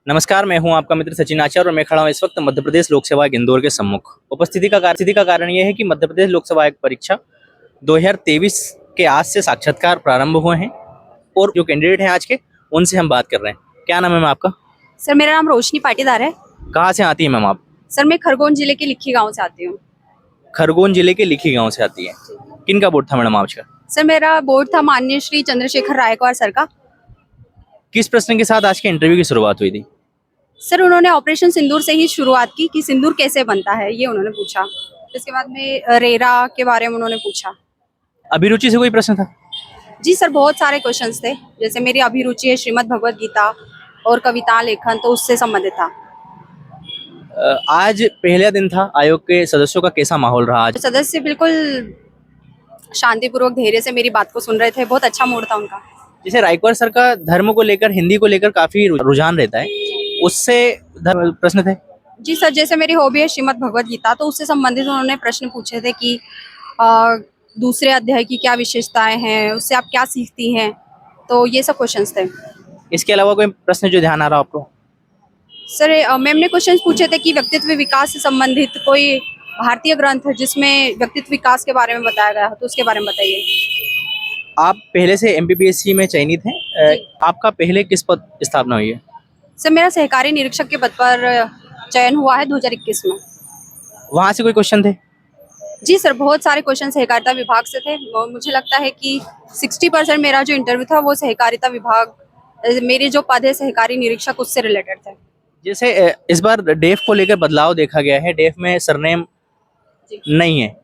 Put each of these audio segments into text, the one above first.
नमस्कार, मैं हूं आपका मित्र सचिन आचार्य और मैं खड़ा हूं इस वक्त मध्य प्रदेश लोक सेवा आयोग इंदौर के सम्मुख। उपस्थिति का कारण यह है कि मध्य प्रदेश लोक सेवा आयोग परीक्षा 2023 के आज से साक्षात्कार प्रारंभ हुए हैं और जो कैंडिडेट हैं आज के उनसे हम बात कर रहे हैं। क्या नाम है मैम आपका? सर मेरा नाम रोशनी पाटीदार है। कहाँ से आती है मैम आप? सर मैं खरगोन जिले के लिखी गांव से आती हूँ। खरगोन जिले के लिखी गाँव से आती है। किन का बोर्ड था मैडम आज का? सर मेरा बोर्ड था माननीय श्री चंद्रशेखर रायकवार सर का। किस प्रश्न के साथ आज के इंटरव्यू की शुरुआत हुई थी? सर उन्होंने ऑपरेशन सिंदूर से ही शुरुआत की कि सिंदूर कैसे बनता है ये उन्होंने पूछा। इसके बाद में रेरा के बारे में उन्होंने पूछा। अभिरुचि से कोई प्रश्न था? जी सर बहुत सारे क्वेश्चंस थे, जैसे मेरी अभिरुचि है श्रीमद् भगवत गीता और कविता लेखन, तो उससे संबंधित था। आज पहला दिन था, आयोग के सदस्यों का कैसा माहौल रहा आज? सदस्य बिल्कुल शांतिपूर्वक धैर्य से मेरी बात को सुन रहे थे, बहुत अच्छा मूड था उनका। जैसे रायकवार सर का धर्म को लेकर, हिंदी को लेकर काफी रुझान रहता है, उससे प्रश्न थे? जी सर, जैसे मेरी हॉबी है श्रीमद् भगवत गीता, तो उससे संबंधित उन्होंने प्रश्न पूछे थे कि दूसरे अध्याय की क्या विशेषताएं हैं, उससे आप क्या सीखती हैं, तो ये सब क्वेश्चंस थे। इसके अलावा कोई प्रश्न जो ध्यान आ रहा आपको? सर मैम ने क्वेश्चंस पूछे थे कि व्यक्तित्व विकास से संबंधित कोई भारतीय ग्रंथ है जिसमें व्यक्तित्व विकास के बारे में बताया गया हो, तो उसके बारे में बताइए। आप पहले से एमपीपीएससी में चयनित हैं, आपका पहले किस पद स्थापना हुई है? सर मेरा सहकारी निरीक्षक के पद पर चयन हुआ है 2021 में। वहाँ से कोई क्वेश्चन थे? जी सर बहुत सारे क्वेश्चन सहकारिता विभाग से थे। मुझे लगता है कि 60% मेरा जो इंटरव्यू था वो सहकारिता विभाग, मेरे जो पद है सहकारी निरीक्षक, उससे रिलेटेड थे। जैसे इस बार डेफ को लेकर बदलाव देखा गया है, डेफ में सरनेम नहीं है,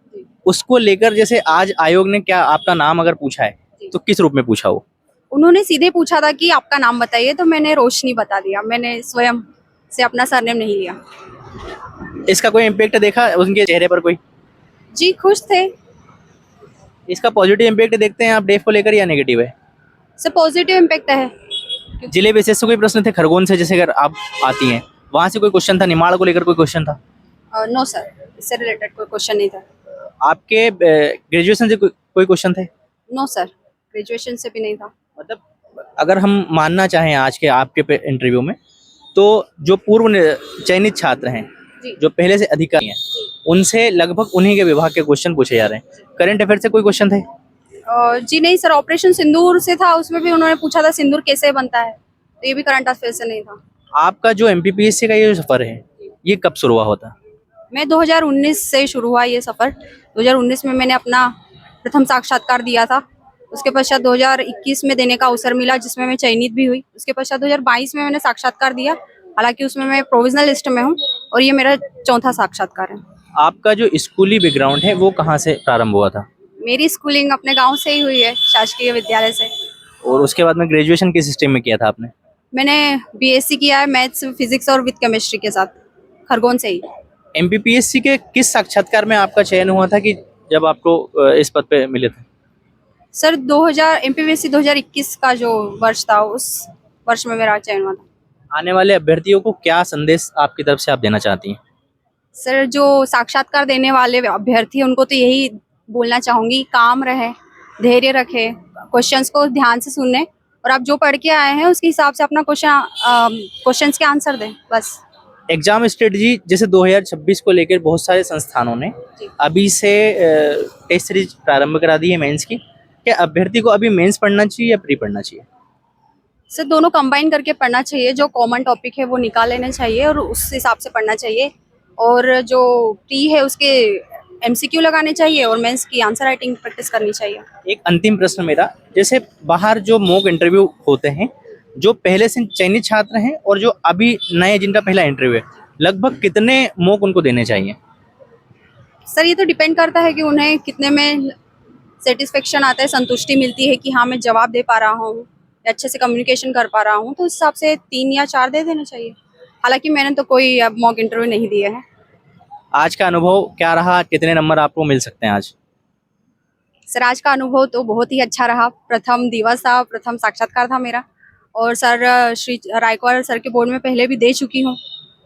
उसको लेकर जैसे आज आयोग ने क्या आपका नाम अगर पूछा है तो किस रूप में पूछा? वो उन्होंने सीधे पूछा था कि आपका नाम बताइए, तो मैंने रोशनी बता दिया, मैंने स्वयं से अपना सरनेम नहीं लिया। इसका कोई इम्पैक्ट देखा उनके चेहरे पर कोई? जी खुश थे। इसका पॉजिटिव इम्पैक्ट देखते हैं आप डेफ को लेकर या नेगेटिव है? सर पॉजिटिव इम्पैक्ट है। जिले बेसिस से कोई प्रश्न थे? खरगोन से जैसे अगर आप आती हैं वहाँ से कोई क्वेश्चन था? निमाड़ को लेकर कोई क्वेश्चन था? नो सर, इससे रिलेटेड कोई क्वेश्चन नहीं था। आपके ग्रेजुएशन से कोई क्वेश्चन थे? नो सर, ग्रेजुएशन से भी नहीं था। मतलब अगर हम मानना चाहें आज के आपके इंटरव्यू में, तो जो पूर्व चयनित छात्र हैं, जो पहले से अधिकारी हैं, उनसे लगभग उन्हीं के विभाग के क्वेश्चन पूछे जा रहे हैं। करंट अफेयर से कोई क्वेश्चन थे? जी नहीं सर, ऑपरेशन सिंदूर से था, उसमें भी उन्होंने पूछा था सिंदूर कैसे बनता है, तो ये भी करंट अफेयर से नहीं था। आपका जो एमपीपीएससी का ये जो सफर है ये कब शुरू हुआ होता? मैं 2019 से शुरू हुआ ये सफर। 2019 में मैंने अपना प्रथम साक्षात्कार दिया था। उसके पश्चात 2021 में देने का अवसर मिला, जिसमें मैं चयनित भी हुई। उसके पश्चात 2022 में मैंने साक्षात्कार दिया, हालांकि उसमें मैं प्रोविजनल लिस्ट में हूँ, और ये मेरा चौथा साक्षात्कार है। आपका जो स्कूली बैकग्राउंड है वो कहाँ से प्रारंभ हुआ था? मेरी स्कूलिंग अपने गाँव से ही हुई है, शासकीय विद्यालय से। और उसके बाद में ग्रेजुएशन किस स्ट्रीम में किया था आपने? मैंने बीएससी किया है मैथ्स, फिजिक्स और विद केमिस्ट्री के साथ, खरगोन से ही। एमपीपीएससी के किस साक्षात्कार में आपका चयन हुआ था कि जब आपको इस पद पे मिले थे? सर एमपीपीएससी 2021 का जो वर्ष था, उस वर्ष में मेरा चयन हुआ था। आने वाले अभ्यर्थियों को क्या संदेश आपकी तरफ से आप देना चाहती हैं? सर जो साक्षात्कार देने वाले अभ्यर्थी हैं उनको तो यही बोलना चाहूँगी, काम रहे, धैर्य रखें, क्वेश्चंस को ध्यान से सुने, और आप जो पढ़ के आए हैं उसके हिसाब से अपना क्वेश्चंस के आंसर दें, बस। एग्जाम स्ट्रेटजी जैसे 2026 को लेकर बहुत सारे संस्थानों ने अभी से टेस्ट सीरीज प्रारंभ करा दी है मेंस की। क्या अभ्यर्थी को अभी मेंस पढ़ना चाहिए या प्री पढ़ना चाहिए? सर दोनों कंबाइन करके पढ़ना चाहिए। जो कॉमन टॉपिक है वो निकाल लेना चाहिए और उस हिसाब से पढ़ना चाहिए, और जो प्री है उसके एमसीक्यू लगाने चाहिए, और मेंस की आंसर राइटिंग प्रैक्टिस करनी चाहिए। एक अंतिम प्रश्न मेरा, जैसे बाहर जो मॉक इंटरव्यू होते हैं, जो पहले से चयनित छात्र हैं और जो अभी नए जिनका पहला इंटरव्यू है, लगभग कितने मॉक उनको देने चाहिए? सर ये तो डिपेंड करता है कि उन्हें कितने में सेटिस्फेक्शन आता है, संतुष्टि मिलती है कि हाँ मैं जवाब दे पा रहा हूँ, अच्छे से कम्युनिकेशन कर पा रहा हूँ, तो उस हिसाब से 3 या 4 दे देना चाहिए। हालांकि मैंने तो कोई अब मॉक इंटरव्यू नहीं दिए हैं। आज का अनुभव क्या रहा? कितने नंबर आपको मिल सकते हैं आज? सर आज का अनुभव तो बहुत ही अच्छा रहा। प्रथम दिवस था, प्रथम साक्षात्कार था मेरा, और सर श्री रायकवार सर के बोर्ड में पहले भी दे चुकी हूँ,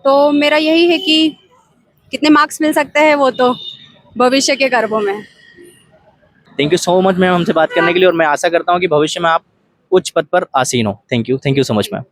तो मेरा यही है कि कितने मार्क्स मिल सकते हैं वो तो भविष्य के गर्भों में। Thank you so much ma'am हमसे बात करने के लिए, और मैं आशा करता हूँ कि भविष्य में आप उच्च पद पर आसीन हो। Thank you so much ma'am.